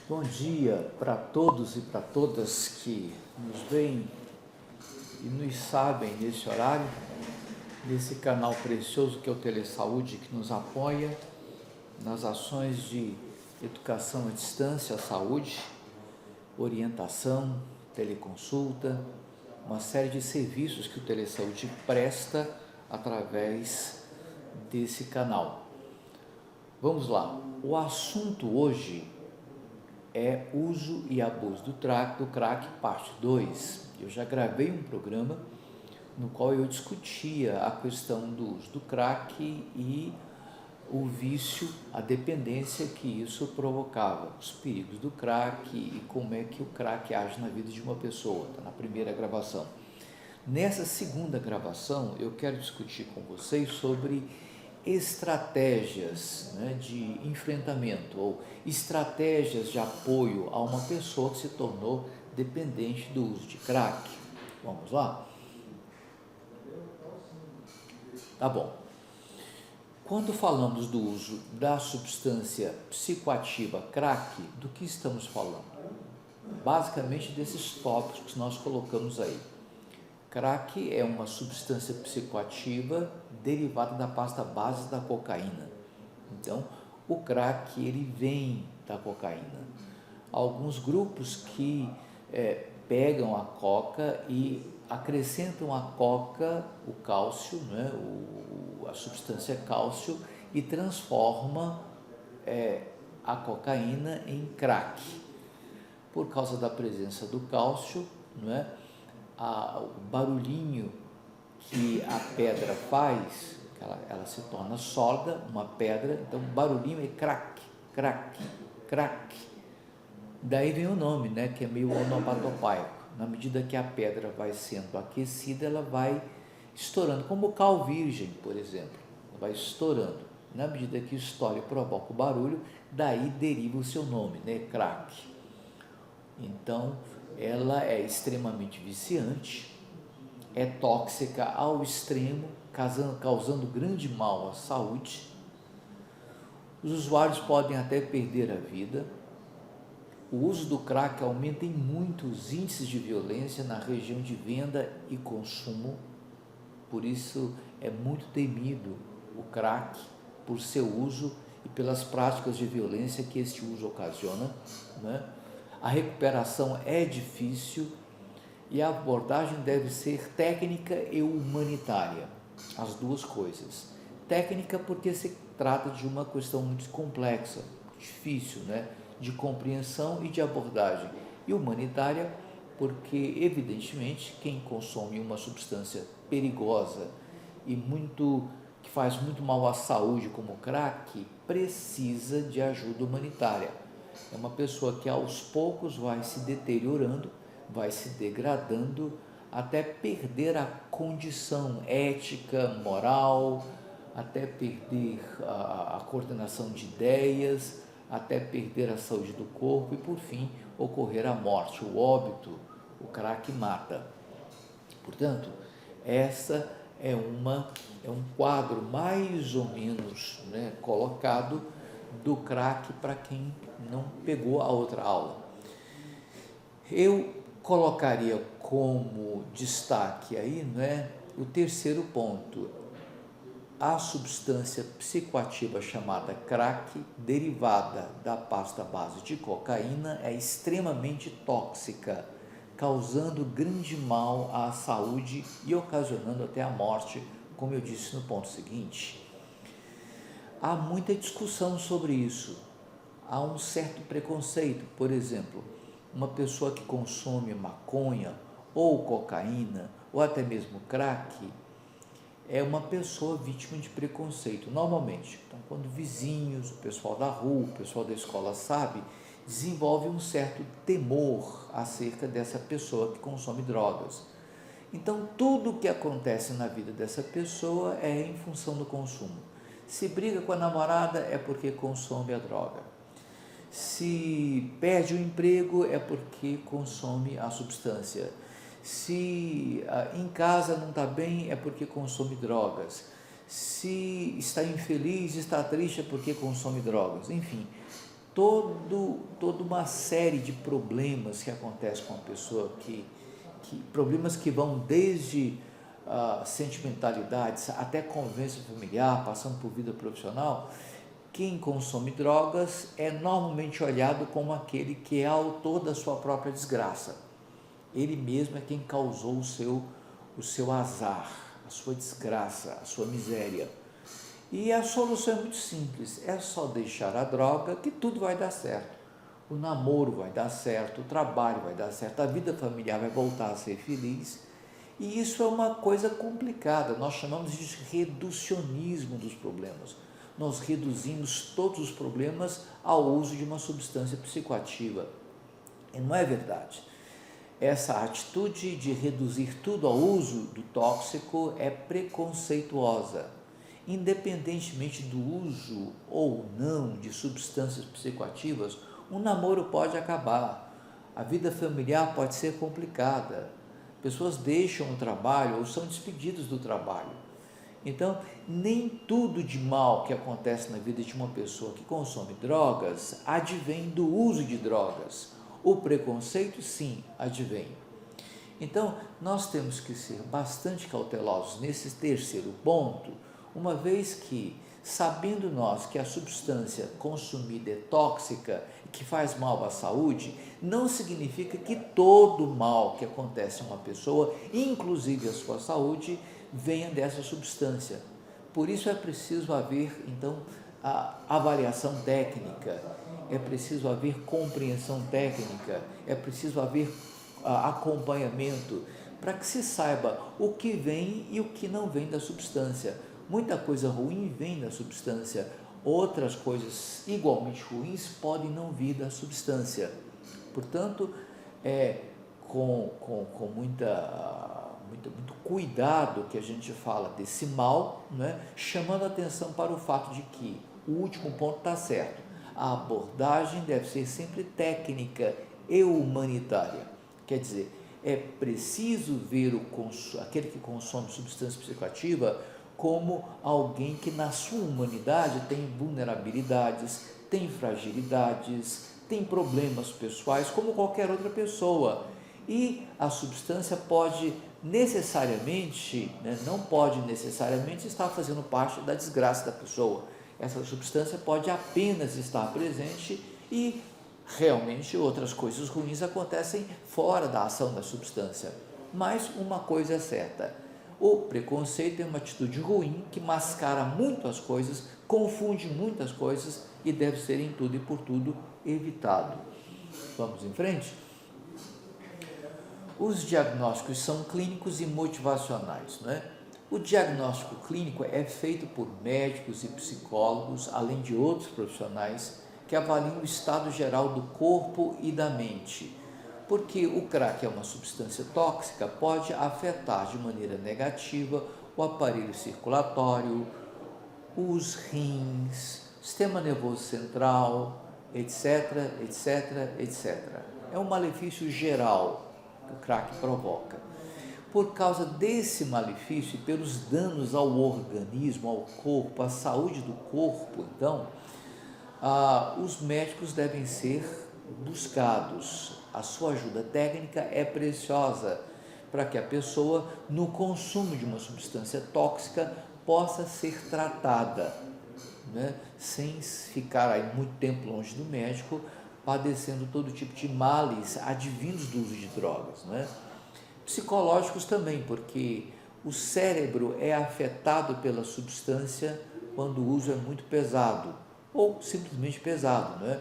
Bom dia para todos e para todas que nos veem e nos sabem nesse horário, nesse canal precioso que é o Telesaúde, que nos apoia nas ações de educação à distância, saúde, orientação, teleconsulta, uma série de serviços que o Telesaúde presta através desse canal. Vamos lá, o assunto hoje é uso e abuso do crack, parte 2. Eu já gravei um programa no qual eu discutia a questão do uso do crack e o vício, a dependência que isso provocava, os perigos do crack e como é que o crack age na vida de uma pessoa, tá na primeira gravação. Nessa segunda gravação, eu quero discutir com vocês sobre estratégias, de enfrentamento ou estratégias de apoio a uma pessoa que se tornou dependente do uso de crack. Vamos lá? Tá bom. Quando falamos do uso da substância psicoativa crack, do que estamos falando? Basicamente desses tópicos que nós colocamos aí. Crack é uma substância psicoativa derivada da pasta base da cocaína. Então, o crack ele vem da cocaína. Alguns grupos que pegam a coca e acrescentam à coca o cálcio, a substância cálcio, e transforma a cocaína em crack. Por causa da presença do cálcio, o barulhinho que a pedra faz, ela se torna sólida, uma pedra, então o barulhinho é crack, crack, crack. Daí vem o nome, que é meio onomatopaico. Na medida que a pedra vai sendo aquecida, ela vai estourando, como o cal virgem, por exemplo, ela vai estourando. Na medida que estoura e provoca o barulho, daí deriva o seu nome, crack. Então, ela é extremamente viciante, é tóxica ao extremo, causando grande mal à saúde. Os usuários podem até perder a vida. O uso do crack aumenta em muito os índices de violência na região de venda e consumo. Por isso é muito temido o crack por seu uso e pelas práticas de violência que este uso ocasiona, A recuperação é difícil e a abordagem deve ser técnica e humanitária, as duas coisas. Técnica porque se trata de uma questão muito complexa, difícil, de compreensão e de abordagem. E humanitária porque, evidentemente, quem consome uma substância perigosa e que faz muito mal à saúde, como o crack, precisa de ajuda humanitária. É uma pessoa que aos poucos vai se deteriorando, vai se degradando, até perder a condição ética, moral, até perder a coordenação de ideias, até perder a saúde do corpo e, por fim, ocorrer a morte, o óbito. O crack mata. Portanto, essa é um quadro mais ou menos colocado do crack para quem não pegou a outra aula. Eu colocaria como destaque aí, o terceiro ponto. A substância psicoativa chamada crack, derivada da pasta base de cocaína, é extremamente tóxica, causando grande mal à saúde e ocasionando até a morte, como eu disse no ponto seguinte. Há muita discussão sobre isso, há um certo preconceito. Por exemplo, uma pessoa que consome maconha ou cocaína ou até mesmo crack é uma pessoa vítima de preconceito, normalmente. Então, quando vizinhos, o pessoal da rua, o pessoal da escola sabe, desenvolve um certo temor acerca dessa pessoa que consome drogas. Então, tudo o que acontece na vida dessa pessoa é em função do consumo. Se briga com a namorada é porque consome a droga. Se perde o emprego é porque consome a substância. Se em casa não está bem é porque consome drogas. Se está infeliz, está triste é porque consome drogas. Enfim, toda uma série de problemas que acontecem com a pessoa, problemas que vão desde sentimentalidades até convivência familiar, passando por vida profissional. Quem consome drogas é normalmente olhado como aquele que é autor da sua própria desgraça. Ele mesmo é quem causou o seu azar, a sua desgraça, a sua miséria. E a solução é muito simples, é só deixar a droga que tudo vai dar certo. O namoro vai dar certo, o trabalho vai dar certo, a vida familiar vai voltar a ser feliz. E isso é uma coisa complicada, nós chamamos de reducionismo dos problemas. Nós reduzimos todos os problemas ao uso de uma substância psicoativa. E não é verdade. Essa atitude de reduzir tudo ao uso do tóxico é preconceituosa. Independentemente do uso ou não de substâncias psicoativas, um namoro pode acabar, a vida familiar pode ser complicada, pessoas deixam o trabalho ou são despedidas do trabalho. Então, nem tudo de mal que acontece na vida de uma pessoa que consome drogas advém do uso de drogas. O preconceito, sim, advém. Então, nós temos que ser bastante cautelosos nesse terceiro ponto, uma vez que, sabendo nós que a substância consumida é tóxica e que faz mal à saúde, não significa que todo mal que acontece a uma pessoa, inclusive a sua saúde, venha dessa substância. Por isso é preciso haver, então, a avaliação técnica, é preciso haver compreensão técnica, é preciso haver acompanhamento, para que se saiba o que vem e o que não vem da substância. Muita coisa ruim vem da substância, outras coisas igualmente ruins podem não vir da substância. Portanto, com muito cuidado que a gente fala desse mal, né? Chamando a atenção para o fato de que o último ponto está certo. A abordagem deve ser sempre técnica e humanitária. Quer dizer, é preciso ver aquele que consome substância psicoativa como alguém que na sua humanidade tem vulnerabilidades, tem fragilidades, tem problemas pessoais como qualquer outra pessoa. E a substância pode necessariamente, não pode necessariamente estar fazendo parte da desgraça da pessoa. Essa substância pode apenas estar presente e realmente outras coisas ruins acontecem fora da ação da substância. Mas uma coisa é certa, o preconceito é uma atitude ruim que mascara muitas coisas, confunde muitas coisas e deve ser em tudo e por tudo evitado. Vamos em frente? Os diagnósticos são clínicos e motivacionais, não é? O diagnóstico clínico é feito por médicos e psicólogos, além de outros profissionais que avaliam o estado geral do corpo e da mente, porque o crack é uma substância tóxica, pode afetar de maneira negativa o aparelho circulatório, os rins, sistema nervoso central, etc, etc, etc. É um malefício geral que o crack provoca. Por causa desse malefício e pelos danos ao organismo, ao corpo, à saúde do corpo, então, os médicos devem ser buscados. A sua ajuda técnica é preciosa para que a pessoa, no consumo de uma substância tóxica, possa ser tratada, né? Sem ficar aí muito tempo longe do médico, padecendo todo tipo de males advindos do uso de drogas, né? Psicológicos também, porque o cérebro é afetado pela substância quando o uso é muito pesado, ou simplesmente pesado, né?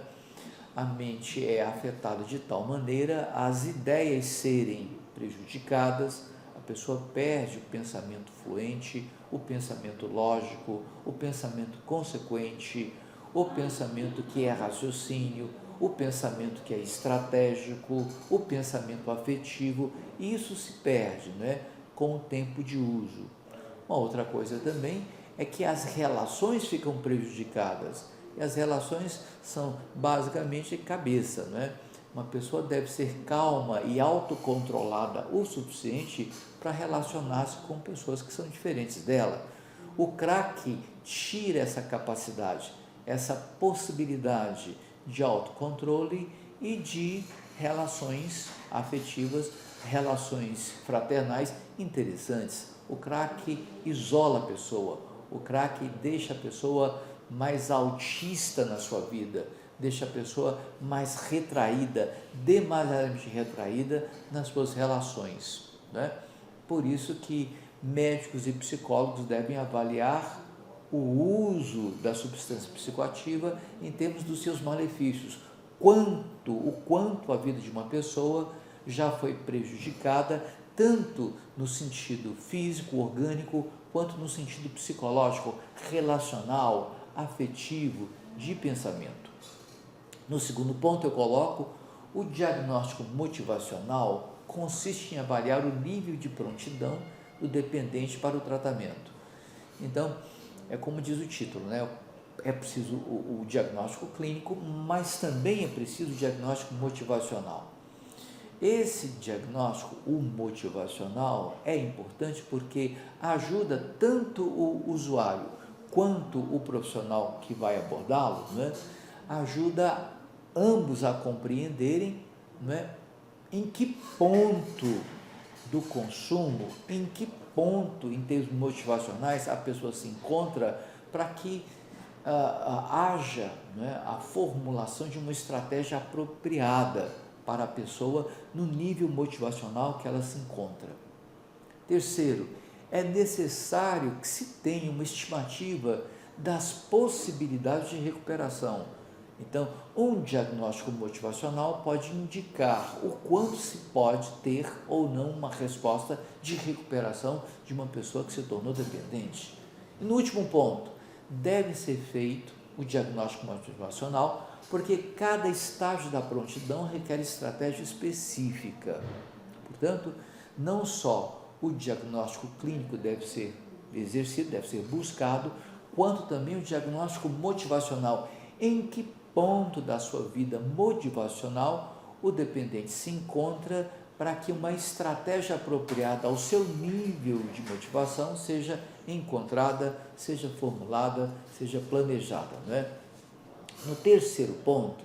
A mente é afetada de tal maneira as ideias serem prejudicadas, a pessoa perde o pensamento fluente, o pensamento lógico, o pensamento consequente, o pensamento que é raciocínio, o pensamento que é estratégico, o pensamento afetivo, e isso se perde, né, com o tempo de uso. Uma outra coisa também é que as relações ficam prejudicadas, e as relações são basicamente cabeça, né? Uma pessoa deve ser calma e autocontrolada o suficiente para relacionar-se com pessoas que são diferentes dela. O crack tira essa capacidade, essa possibilidade de autocontrole e de relações afetivas, relações fraternais interessantes. O crack isola a pessoa, o crack deixa a pessoa mais autista na sua vida, deixa a pessoa mais retraída, demasiadamente retraída nas suas relações, né? Por isso que médicos e psicólogos devem avaliar o uso da substância psicoativa em termos dos seus malefícios, o quanto a vida de uma pessoa já foi prejudicada, tanto no sentido físico, orgânico, quanto no sentido psicológico, relacional, afetivo, de pensamento. No segundo ponto, eu coloco o diagnóstico motivacional consiste em avaliar o nível de prontidão do dependente para o tratamento. Então, é como diz o título, né? É preciso o diagnóstico clínico, mas também é preciso o diagnóstico motivacional. Esse diagnóstico, o motivacional, é importante porque ajuda tanto o usuário quanto o profissional que vai abordá-lo, né? Ajuda ambos a compreenderem, né, em que ponto do consumo, em que ponto, em termos motivacionais, a pessoa se encontra para que haja, né, a formulação de uma estratégia apropriada para a pessoa no nível motivacional que ela se encontra. Terceiro, é necessário que se tenha uma estimativa das possibilidades de recuperação. Então, um diagnóstico motivacional pode indicar o quanto se pode ter ou não uma resposta de recuperação de uma pessoa que se tornou dependente. E no último ponto, deve ser feito o diagnóstico motivacional, porque cada estágio da prontidão requer estratégia específica. Portanto, não só o diagnóstico clínico deve ser exercido, deve ser buscado, quanto também o diagnóstico motivacional. Em que ponto da sua vida motivacional o dependente se encontra para que uma estratégia apropriada ao seu nível de motivação seja encontrada, seja formulada, seja planejada, não é? No terceiro ponto,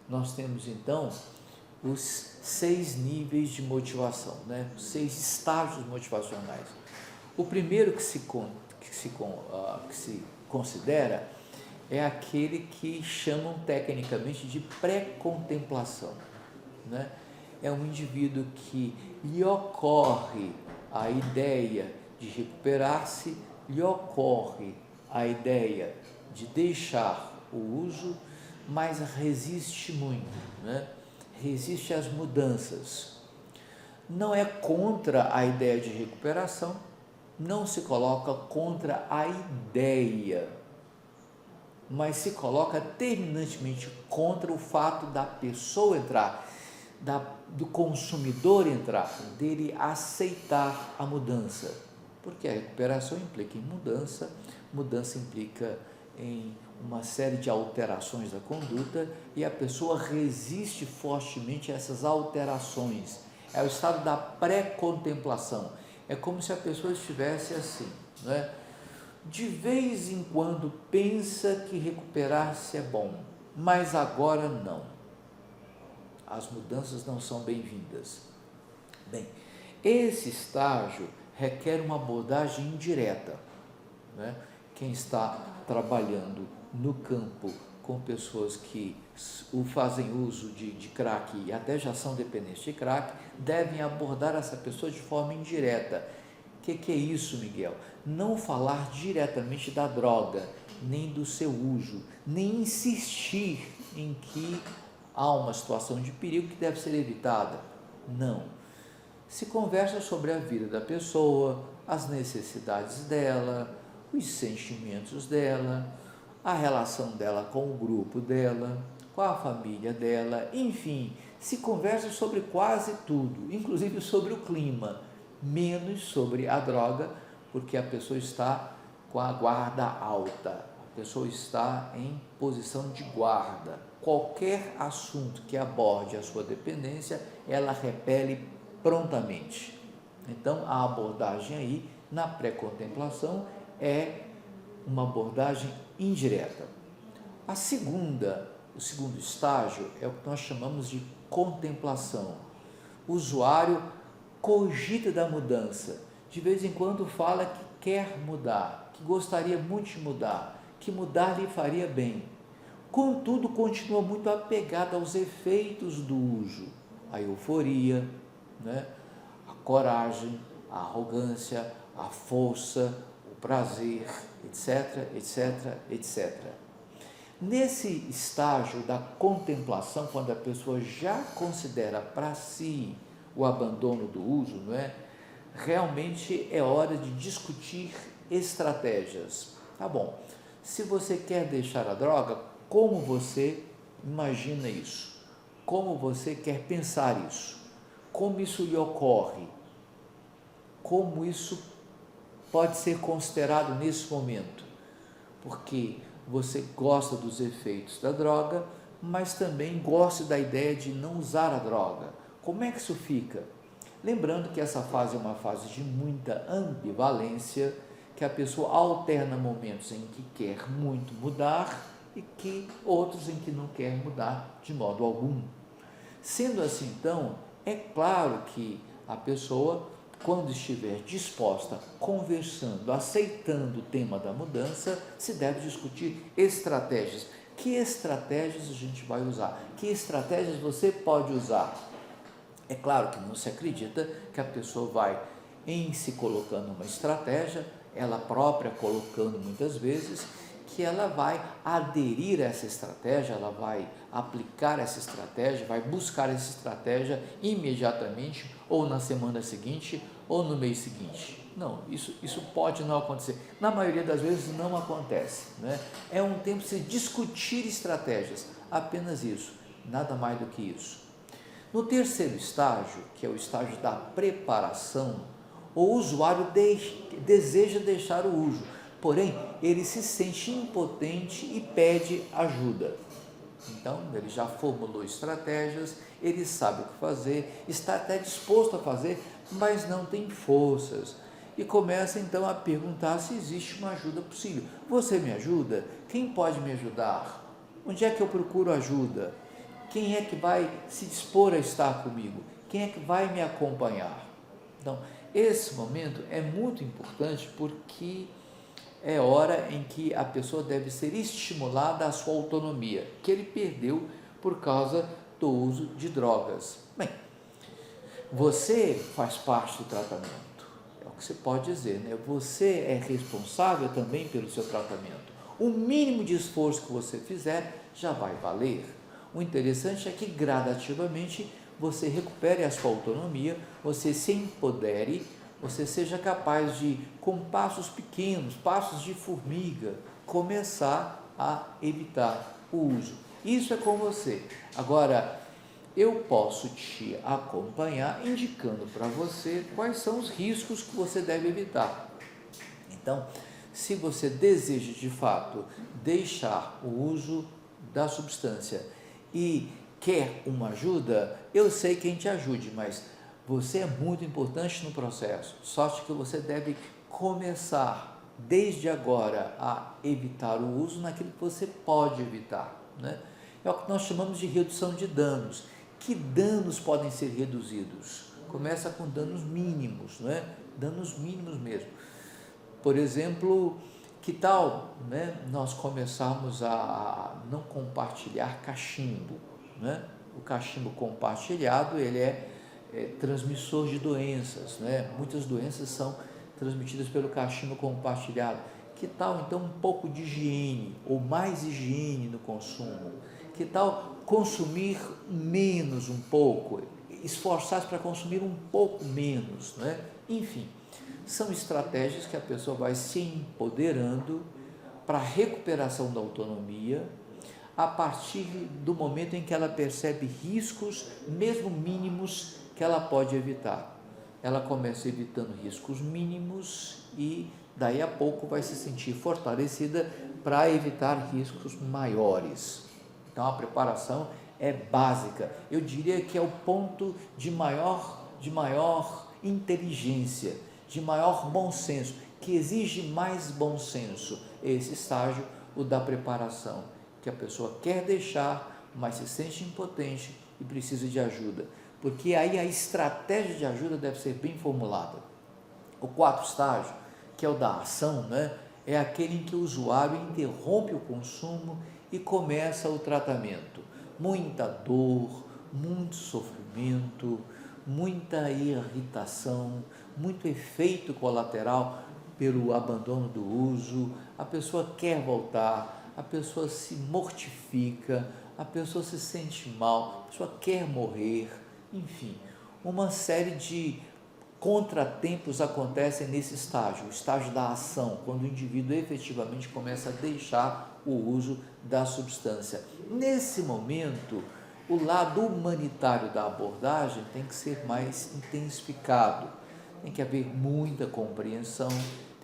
nós temos então os 6 níveis de motivação, né? 6 estágios motivacionais. O primeiro que se considera é aquele que chamam tecnicamente de pré-contemplação, né? É um indivíduo que lhe ocorre a ideia de recuperar-se, lhe ocorre a ideia de deixar o uso, mas resiste muito, né? Resiste às mudanças. Não é contra a ideia de recuperação, não se coloca contra a ideia, mas se coloca terminantemente contra o fato da pessoa entrar, do consumidor entrar, dele aceitar a mudança, porque a recuperação implica em mudança, mudança implica em uma série de alterações da conduta e a pessoa resiste fortemente a essas alterações. É o estado da pré-contemplação. É como se a pessoa estivesse assim, né? De vez em quando pensa que recuperar-se é bom, mas agora não. As mudanças não são bem-vindas. Bem, esse estágio requer uma abordagem indireta, né? Quem está trabalhando no campo com pessoas que fazem uso de crack e até já são dependentes de crack, devem abordar essa pessoa de forma indireta. O que é isso, Miguel? Não falar diretamente da droga, nem do seu uso, nem insistir em que há uma situação de perigo que deve ser evitada. Não. Se conversa sobre a vida da pessoa, as necessidades dela, os sentimentos dela, a relação dela com o grupo dela, com a família dela, enfim, se conversa sobre quase tudo, inclusive sobre o clima, menos sobre a droga, porque a pessoa está com a guarda alta, a pessoa está em posição de guarda. Qualquer assunto que aborde a sua dependência, ela repele prontamente. Então, a abordagem aí, na pré-contemplação, é uma abordagem indireta. A segunda O segundo estágio é o que nós chamamos de contemplação. O usuário cogita da mudança, de vez em quando fala que quer mudar, que gostaria muito de mudar, que mudar lhe faria bem. Contudo, continua muito apegado aos efeitos do uso, a euforia, né? A coragem, a arrogância, a força, o prazer, etc, etc, etc. Nesse estágio da contemplação, quando a pessoa já considera para si o abandono do uso, não é? Realmente é hora de discutir estratégias. Tá bom, se você quer deixar a droga, como você imagina isso? Como você quer pensar isso? Como isso lhe ocorre? Como isso pode ser considerado nesse momento? Porque você gosta dos efeitos da droga, mas também gosta da ideia de não usar a droga. Como é que isso fica? Lembrando que essa fase é uma fase de muita ambivalência, que a pessoa alterna momentos em que quer muito mudar e que outros em que não quer mudar de modo algum. Sendo assim, então, é claro que a pessoa, quando estiver disposta, conversando, aceitando o tema da mudança, se deve discutir estratégias. Que estratégias a gente vai usar? Que estratégias você pode usar? É claro que não se acredita que a pessoa vai, em se colocando uma estratégia, ela própria colocando muitas vezes, que ela vai aderir a essa estratégia, ela vai aplicar essa estratégia, vai buscar essa estratégia imediatamente, ou na semana seguinte, ou no mês seguinte. Não, isso pode não acontecer. Na maioria das vezes não acontece, né? É um tempo de se discutir estratégias, apenas isso, nada mais do que isso. No terceiro estágio, que é o estágio da preparação, o usuário deseja deixar o uso, porém ele se sente impotente e pede ajuda. Então ele já formulou estratégias, ele sabe o que fazer, está até disposto a fazer, mas não tem forças. E começa então a perguntar se existe uma ajuda possível. Você me ajuda? Quem pode me ajudar? Onde é que eu procuro ajuda? Quem é que vai se dispor a estar comigo? Quem é que vai me acompanhar? Então, esse momento é muito importante porque é hora em que a pessoa deve ser estimulada à sua autonomia, que ele perdeu por causa do uso de drogas. Bem, você faz parte do tratamento, é o que você pode dizer, né? Você é responsável também pelo seu tratamento. O mínimo de esforço que você fizer já vai valer. O interessante é que gradativamente você recupere a sua autonomia, você se empodere, você seja capaz de, com passos pequenos, passos de formiga, começar a evitar o uso. Isso é com você. Agora, eu posso te acompanhar indicando para você quais são os riscos que você deve evitar. Então, se você deseja de fato deixar o uso da substância e quer uma ajuda, eu sei quem te ajude, mas você é muito importante no processo, sorte que você deve começar desde agora a evitar o uso naquilo que você pode evitar, né? É o que nós chamamos de redução de danos. Que danos podem ser reduzidos? Começa com danos mínimos, né? Danos mínimos mesmo. Por exemplo, que tal, né, nós começarmos a não compartilhar cachimbo, né? O cachimbo compartilhado, ele é transmissor de doenças, né? Muitas doenças são transmitidas pelo cachimbo compartilhado. Que tal então um pouco de higiene, ou mais higiene no consumo? Que tal consumir menos um pouco, esforçar-se para consumir um pouco menos, né? Enfim, são estratégias que a pessoa vai se empoderando para a recuperação da autonomia, a partir do momento em que ela percebe riscos, mesmo mínimos, que ela pode evitar. Ela começa evitando riscos mínimos e daí a pouco vai se sentir fortalecida para evitar riscos maiores. Então a preparação é básica, eu diria que é o ponto de maior inteligência, de maior bom senso, que exige mais bom senso, esse estágio, o da preparação. que a pessoa quer deixar, mas se sente impotente e precisa de ajuda, porque aí a estratégia de ajuda deve ser bem formulada. O quarto estágio, que é o da ação, né, é aquele em que o usuário interrompe o consumo e começa o tratamento. Muita dor, muito sofrimento, muita irritação, muito efeito colateral pelo abandono do uso, a pessoa quer voltar, a pessoa se mortifica, a pessoa se sente mal, a pessoa quer morrer, enfim, uma série de contratempos acontecem nesse estágio, o estágio da ação, quando o indivíduo efetivamente começa a deixar o uso da substância. Nesse momento, o lado humanitário da abordagem tem que ser mais intensificado, tem que haver muita compreensão,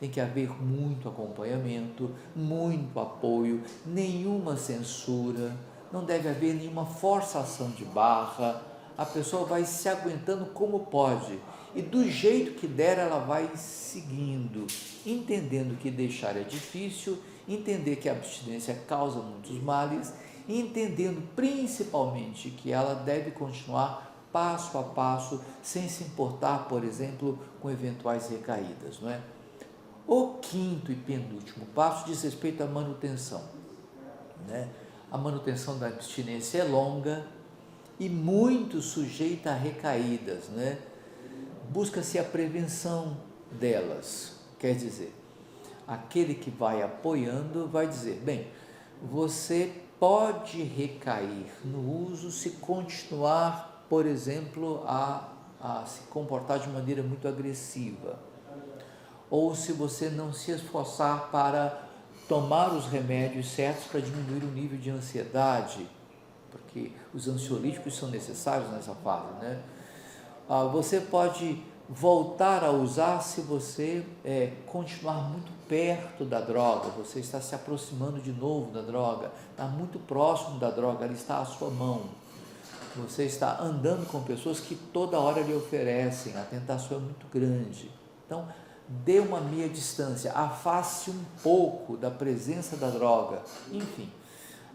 tem que haver muito acompanhamento, muito apoio, nenhuma censura, não deve haver nenhuma forçação de barra, a pessoa vai se aguentando como pode e do jeito que der ela vai seguindo, entendendo que deixar é difícil, entender que a abstinência causa muitos males e entendendo principalmente que ela deve continuar passo a passo, sem se importar, por exemplo, com eventuais recaídas, não é? O quinto e penúltimo passo diz respeito à manutenção, né? A manutenção da abstinência é longa e muito sujeita a recaídas, né? Busca-se a prevenção delas, quer dizer, aquele que vai apoiando vai dizer, bem, você pode recair no uso se continuar, por exemplo, a se comportar de maneira muito agressiva, ou se você não se esforçar para tomar os remédios certos para diminuir o nível de ansiedade, porque os ansiolíticos são necessários nessa fase, né? Você pode voltar a usar se você continuar muito perto da droga, você está se aproximando de novo da droga, está muito próximo da droga, ela está à sua mão, você está andando com pessoas que toda hora lhe oferecem, a tentação é muito grande, então dê uma meia distância, afaste um pouco da presença da droga, enfim,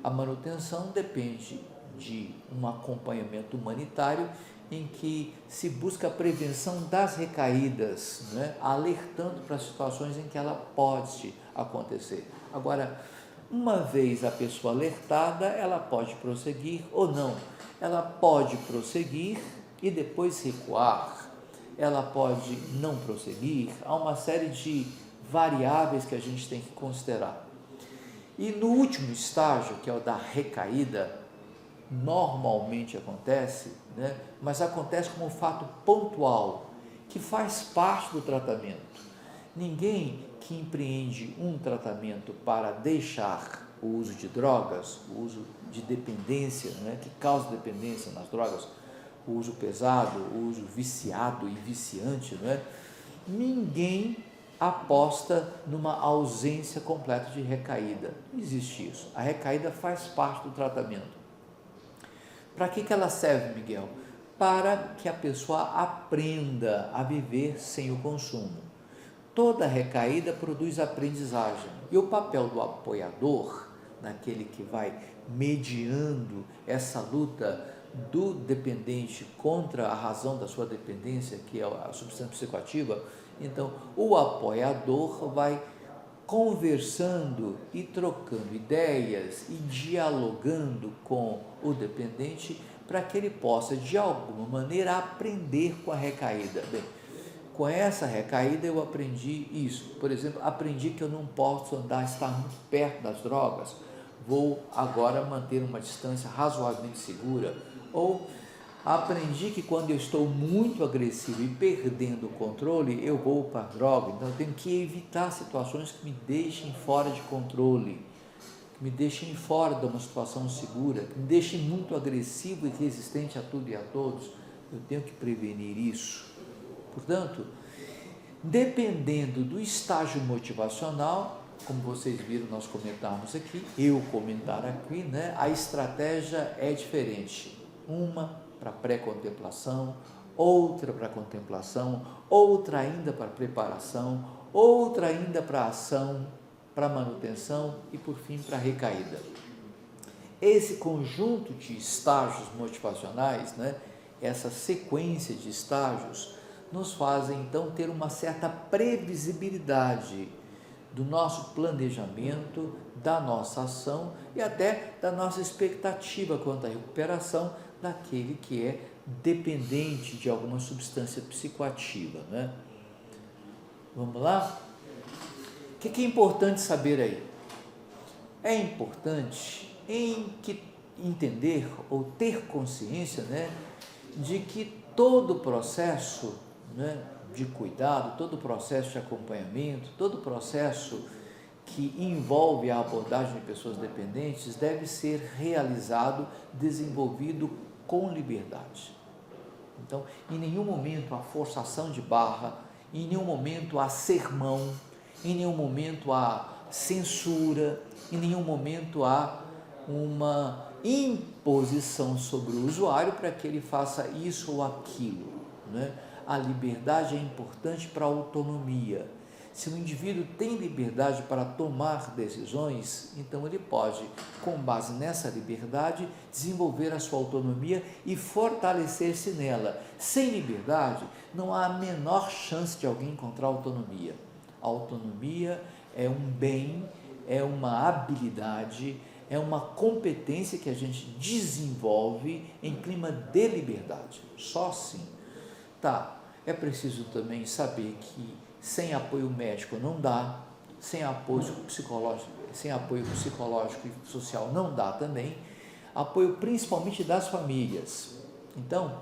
a manutenção depende de um acompanhamento humanitário em que se busca a prevenção das recaídas, né? Alertando para situações em que ela pode acontecer. Agora, uma vez a pessoa alertada, ela pode prosseguir ou não. Ela pode prosseguir e depois recuar. Ela pode não prosseguir. Há uma série de variáveis que a gente tem que considerar. E no último estágio, que é o da recaída, normalmente acontece, né? Mas acontece como um fato pontual, que faz parte do tratamento. Ninguém que empreende um tratamento para deixar o uso de drogas, o uso de dependência, né? Que causa dependência nas drogas, o uso pesado, o uso viciado e viciante, né? Ninguém aposta numa ausência completa de recaída. Não existe isso. A recaída faz parte do tratamento. Para que ela serve, Miguel? Para que a pessoa aprenda a viver sem o consumo. Toda recaída produz aprendizagem. E o papel do apoiador, naquele que vai mediando essa luta do dependente contra a razão da sua dependência, que é a substância psicoativa, então o apoiador vai conversando e trocando ideias e dialogando com o dependente para que ele possa, de alguma maneira, aprender com a recaída. Bem, com essa recaída eu aprendi isso. Por exemplo, aprendi que eu não posso estar muito perto das drogas, vou agora manter uma distância razoavelmente segura. Ou aprendi que quando eu estou muito agressivo e perdendo o controle, eu vou para a droga, então eu tenho que evitar situações que me deixem fora de controle, que me deixem fora de uma situação segura, que me deixem muito agressivo e resistente a tudo e a todos. Eu tenho que prevenir isso. Portanto, dependendo do estágio motivacional, como vocês viram nós comentarmos aqui, eu comentar aqui, né, a estratégia é diferente. Uma para pré-contemplação, outra para contemplação, outra ainda para preparação, outra ainda para ação, para manutenção e por fim para recaída. esse conjunto de estágios motivacionais, né, essa sequência de estágios, nos fazem então ter uma certa previsibilidade do nosso planejamento, da nossa ação e até da nossa expectativa quanto à recuperação daquele que é dependente de alguma substância psicoativa, né? Vamos lá? O que é importante saber aí? É importante entender ou ter consciência, né, de que todo o processo, né, de cuidado, todo o processo de acompanhamento, todo o processo que envolve a abordagem de pessoas dependentes deve ser realizado, desenvolvido com liberdade. Então, em nenhum momento há forçação de barra, em nenhum momento há sermão, em nenhum momento há censura, em nenhum momento há uma imposição sobre o usuário para que ele faça isso ou aquilo, né? A liberdade é importante para a autonomia. Se o indivíduo tem liberdade para tomar decisões, então ele pode, com base nessa liberdade, desenvolver a sua autonomia e fortalecer-se nela. Sem liberdade, não há a menor chance de alguém encontrar autonomia. A autonomia é um bem, é uma habilidade, é uma competência que a gente desenvolve em clima de liberdade. Só assim. É preciso também saber que sem apoio médico não dá, sem apoio psicológico e social não dá também, apoio principalmente das famílias. Então,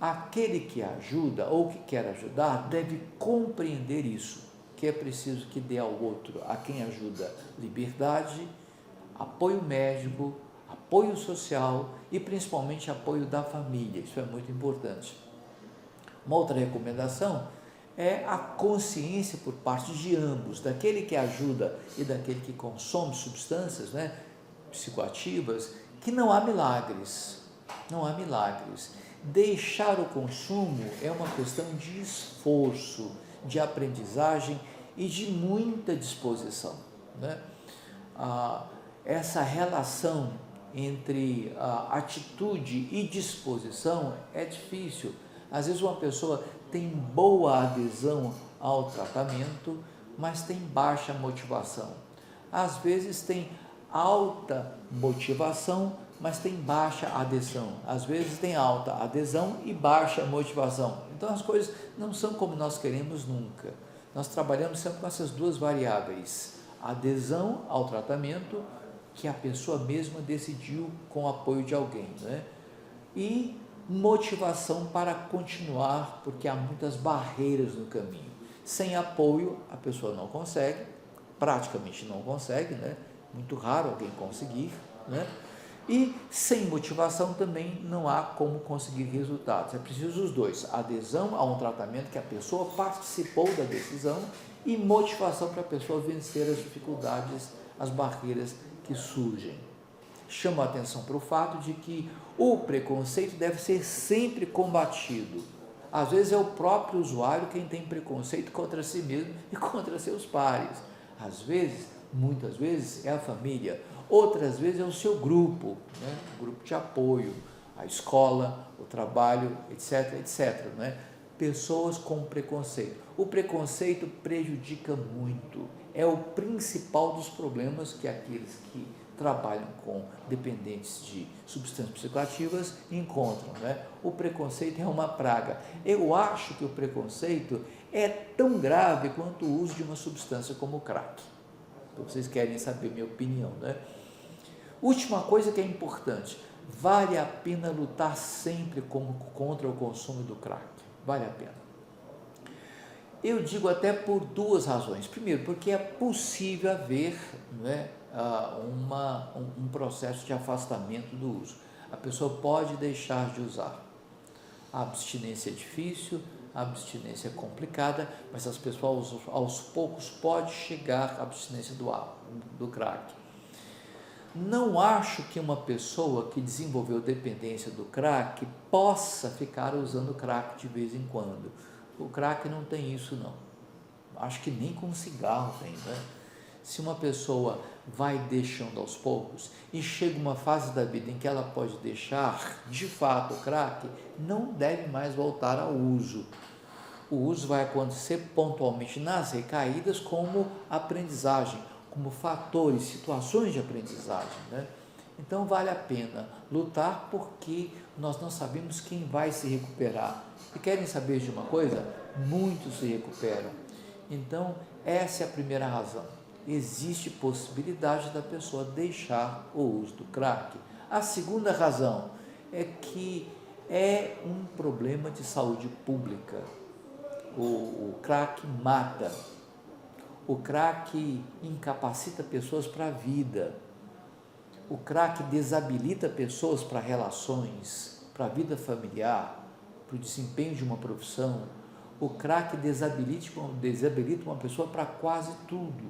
aquele que ajuda ou que quer ajudar deve compreender isso, que é preciso que dê ao outro, a quem ajuda, liberdade, apoio médico, apoio social e principalmente apoio da família. Isso é muito importante. Uma outra recomendação é a consciência por parte de ambos, daquele que ajuda e daquele que consome substâncias, né, psicoativas, que não há milagres, não há milagres. Deixar o consumo é uma questão de esforço, de aprendizagem e de muita disposição, né? Essa relação entre atitude e disposição é difícil. Às vezes uma pessoa tem boa adesão ao tratamento, mas tem baixa motivação. Às vezes tem alta motivação, mas tem baixa adesão. Às vezes tem alta adesão e baixa motivação. Então as coisas não são como nós queremos nunca. Nós trabalhamos sempre com essas duas variáveis: adesão ao tratamento, que a pessoa mesma decidiu com o apoio de alguém, né? E motivação para continuar, porque há muitas barreiras no caminho. Sem apoio, a pessoa não consegue, praticamente não consegue, né? Muito raro alguém conseguir, né? E sem motivação também não há como conseguir resultados. É preciso os dois: adesão a um tratamento que a pessoa participou da decisão e motivação para a pessoa vencer as dificuldades, as barreiras que surgem. Chamo a atenção para o fato de que o preconceito deve ser sempre combatido. Às vezes é o próprio usuário quem tem preconceito contra si mesmo e contra seus pares. Às vezes, muitas vezes, é a família. Outras vezes é o seu grupo, né? O grupo de apoio, a escola, o trabalho, etc, etc, né? Pessoas com preconceito. O preconceito prejudica muito. É o principal dos problemas que aqueles que trabalham com dependentes de substâncias psicoativas encontram, né? O preconceito é uma praga. Eu acho que o preconceito é tão grave quanto o uso de uma substância como o crack. Então, vocês querem saber minha opinião, né? Última coisa que é importante: vale a pena lutar sempre contra o consumo do crack. Vale a pena. Eu digo até por duas razões. Primeiro, porque é possível haver, né, um processo de afastamento do uso. A pessoa pode deixar de usar. A abstinência é difícil, a abstinência é complicada, mas as pessoas aos poucos pode chegar à abstinência do crack. Não acho que uma pessoa que desenvolveu dependência do crack possa ficar usando crack de vez em quando. O crack não tem isso não. Acho que nem com cigarro tem, né? Se uma pessoa vai deixando aos poucos e chega uma fase da vida em que ela pode deixar de fato o crack, não deve mais voltar ao uso. O uso vai acontecer pontualmente nas recaídas como aprendizagem, como fatores, situações de aprendizagem, né? Então vale a pena lutar, porque nós não sabemos quem vai se recuperar. E querem saber de uma coisa? Muitos se recuperam. Então essa é a primeira razão. Existe possibilidade da pessoa deixar o uso do crack. A segunda razão é que é um problema de saúde pública. O crack mata. O crack incapacita pessoas para a vida. O crack desabilita pessoas para relações, para a vida familiar, para o desempenho de uma profissão. O crack desabilita uma pessoa para quase tudo.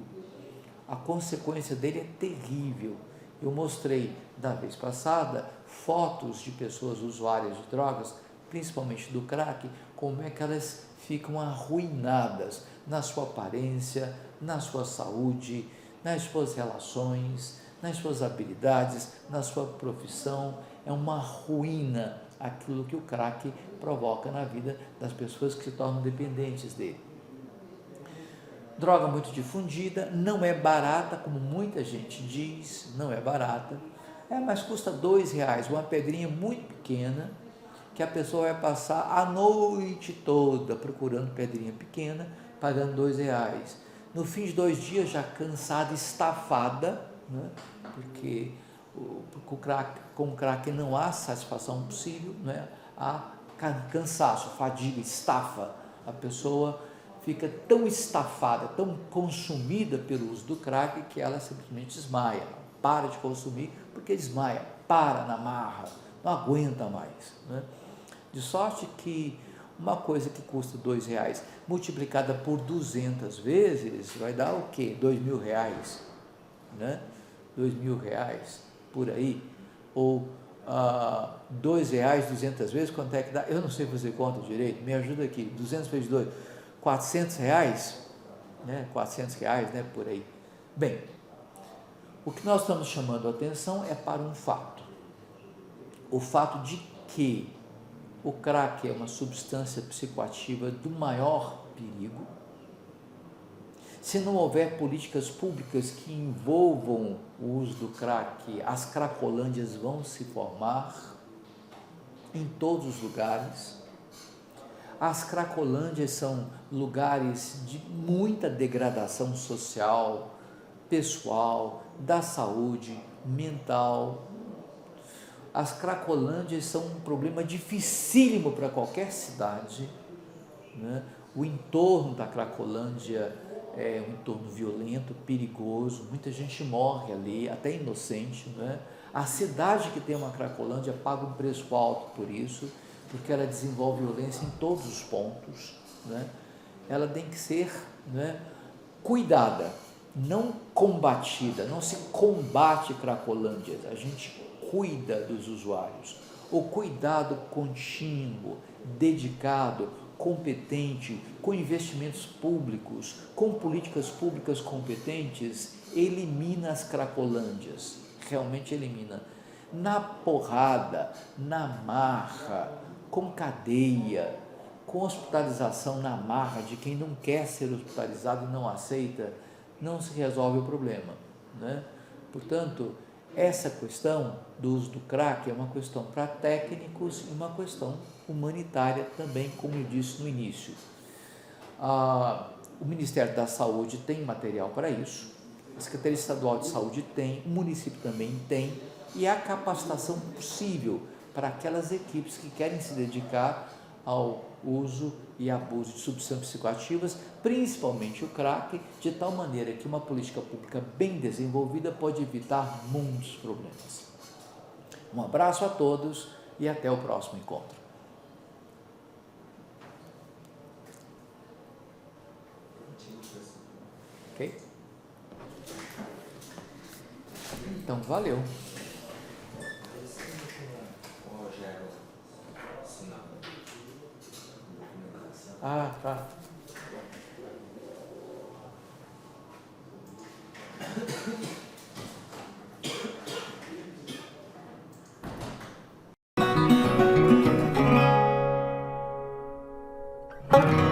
A consequência dele é terrível. Eu mostrei da vez passada fotos de pessoas usuárias de drogas, principalmente do crack, como é que elas ficam arruinadas na sua aparência, na sua saúde, nas suas relações, nas suas habilidades, na sua profissão. É uma ruína aquilo que o crack provoca na vida das pessoas que se tornam dependentes dele. Droga muito difundida, não é barata, como muita gente diz, não é barata, mas custa R$2, uma pedrinha muito pequena, que a pessoa vai passar a noite toda procurando pedrinha pequena, pagando R$2. No fim de 2 dias, já cansada, estafada, né? Porque com o crack não há satisfação possível, né? Há cansaço, fadiga, estafa. A pessoa fica tão estafada, tão consumida pelo uso do crack, que ela simplesmente desmaia, para de consumir porque desmaia, para na marra, não aguenta mais, né? De sorte que uma coisa que custa R$2 multiplicada por 200 vezes vai dar o quê? R$2.000, né? R$2.000 por aí, ou R$2 200 vezes, quanto é que dá? Eu não sei fazer conta direito, me ajuda aqui. 200 vezes 2, R$400, né? R$400, né? Por aí. Bem, o que nós estamos chamando a atenção é para um fato. O fato de que o crack é uma substância psicoativa do maior perigo. Se não houver políticas públicas que envolvam o uso do crack, as cracolândias vão se formar em todos os lugares. As cracolândias são lugares de muita degradação social, pessoal, da saúde mental. As cracolândias são um problema dificílimo para qualquer cidade, né? O entorno da cracolândia é um entorno violento, perigoso, muita gente morre ali, até inocente, né? A cidade que tem uma cracolândia paga um preço alto por isso, porque ela desenvolve violência em todos os pontos, né? Ela tem que ser, né, cuidada, não combatida. Não se combate cracolândias, a gente cuida dos usuários. O cuidado contínuo, dedicado, competente, com investimentos públicos, com políticas públicas competentes, elimina as cracolândias, realmente elimina. Na porrada, na marra, com cadeia, com hospitalização na marra de quem não quer ser hospitalizado e não aceita, não se resolve o problema, né? Portanto, essa questão do uso do crack é uma questão para técnicos e uma questão humanitária também, como eu disse no início. O Ministério da Saúde tem material para isso, a Secretaria Estadual de Saúde tem, o município também tem, e há capacitação possível para aquelas equipes que querem se dedicar ao uso e abuso de substâncias psicoativas, principalmente o crack, de tal maneira que uma política pública bem desenvolvida pode evitar muitos problemas. Um abraço a todos e até o próximo encontro. Ok? Então, valeu. Tá. Música